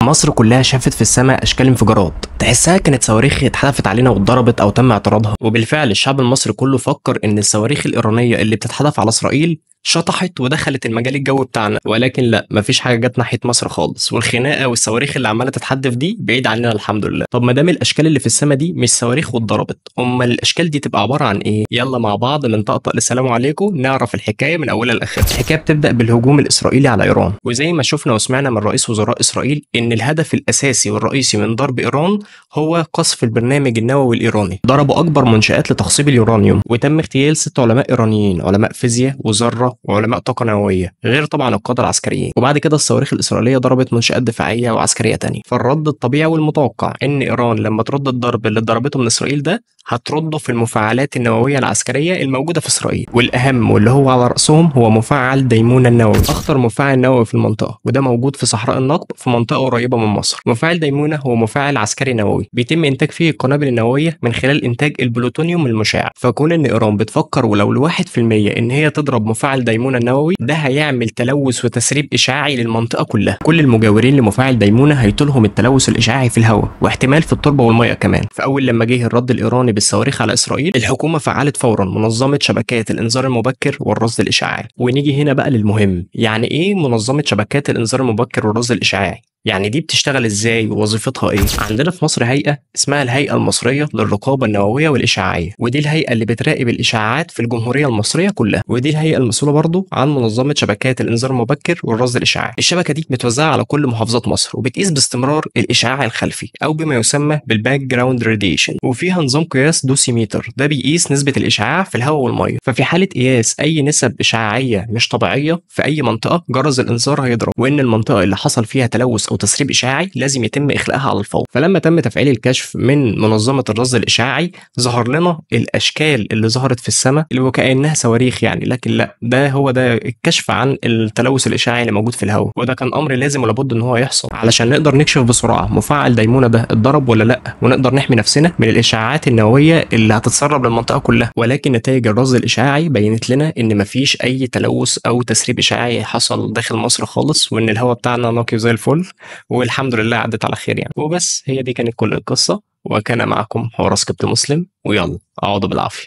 مصر كلها شافت في السماء اشكال انفجارات تحسها كانت صواريخ اتحدفت علينا واتضربت او تم اعتراضها، وبالفعل الشعب المصري كله فكر ان الصواريخ الايرانيه اللي بتتحدف على اسرائيل شطحت ودخلت المجال الجوي بتاعنا، ولكن لا، مفيش حاجه جت ناحيه مصر خالص، والخناقه والصواريخ اللي عماله تتحدف دي بعيد عننا الحمد لله. طب ما دام الاشكال اللي في السماء دي مش صواريخ واتضربت، امال الاشكال دي تبقى عباره عن ايه؟ يلا مع بعض من طقطق للسلام عليكم نعرف الحكايه من اولها لاخرها. الحكايه بتبدا بالهجوم الاسرائيلي على ايران، وزي ما شفنا وسمعنا من رئيس وزراء اسرائيل ان الهدف الاساسي والرئيسي من ضرب ايران هو قصف البرنامج النووي الايراني. ضربوا اكبر منشات لتخصيب اليورانيوم، وتم اغتيال 6 علماء ايرانيين، علماء فيزياء وذره وعلماء طاقه نوويه، غير طبعا القاده العسكريين. وبعد كده الصواريخ الاسرائيليه ضربت منشات دفاعيه وعسكريه تانية. فالرد الطبيعي والمتوقع ان ايران لما ترد الضرب اللي ضربته من اسرائيل ده هترده في المفاعلات النوويه العسكريه الموجوده في اسرائيل، والاهم واللي هو على راسهم هو مفاعل ديمونه النووي، اخطر مفاعل نووي في المنطقه، وده موجود في صحراء النقب في منطقه قريبه من مصر. مفاعل ديمونه هو مفاعل عسكري نووي بيتم انتاج فيه القنابل النوويه من خلال انتاج البلوتونيوم المشع. فكون ان ايران بتفكر ولو لواحد في المية ان هي تضرب مفاعل ديمونه النووي ده هيعمل تلوث وتسريب اشعاعي للمنطقه كلها. كل المجاورين لمفاعل ديمونه هيطولهم التلوث الاشعاعي في الهواء، واحتمال في التربه والميه كمان. فاول لما جه الرد الايراني بالصواريخ على اسرائيل، الحكومه فعلت فورا منظمه شبكات الانذار المبكر والرصد الاشعاعي. ونيجي هنا بقى للمهم، يعني ايه منظمه شبكات الانذار المبكر والرصد الاشعاعي؟ يعني دي بتشتغل ازاي ووظيفتها ايه؟ عندنا في مصر هيئه اسمها الهيئه المصريه للرقابه النوويه والاشعاعيه، ودي الهيئه اللي بتراقب الاشاعات في الجمهوريه المصريه كلها، ودي الهيئه المسؤوله برضو عن منظمه شبكات الانذار المبكر والرصد الاشعاعي. الشبكه دي متوزعه على كل محافظات مصر، وبتقيس باستمرار الاشعاع الخلفي او بما يسمى بالباك جراوند راديشن، وفيها نظام قياس دوسيميتر، ده بيقيس نسبه الاشعاع في الهواء والميه. ففي حاله قياس اي نسب اشعاعيه مش طبيعيه في اي منطقه، جرس الانذار هيضرب، وان المنطقه اللي حصل فيها تلوث او تسريب اشعاعي لازم يتم اخلاءها على الفور. فلما تم تفعيل الكشف من منظمه الرصد الاشعاعي ظهر لنا الاشكال اللي ظهرت في السماء اللي وكانها صواريخ يعني، لكن لا، ده هو ده الكشف عن التلوث الاشعاعي اللي موجود في الهواء، وده كان امر لازم ولابد ان هو يحصل علشان نقدر نكشف بسرعه مفاعل ديمونه ده اتضرب ولا لا، ونقدر نحمي نفسنا من الاشعاعات النوويه اللي هتتسرب للمنطقه كلها. ولكن نتائج الرصد الاشعاعي بينت لنا ان مفيش اي تلوث او تسريب اشعاعي حصل داخل مصر خالص، وان الهواء بتاعنا نقي زي الفل، والحمد لله عدت على خير يعني. وبس، هي دي كانت كل القصة، وكان معكم حراس كابتن مسلم، ويلا اقعدوا بالعافية.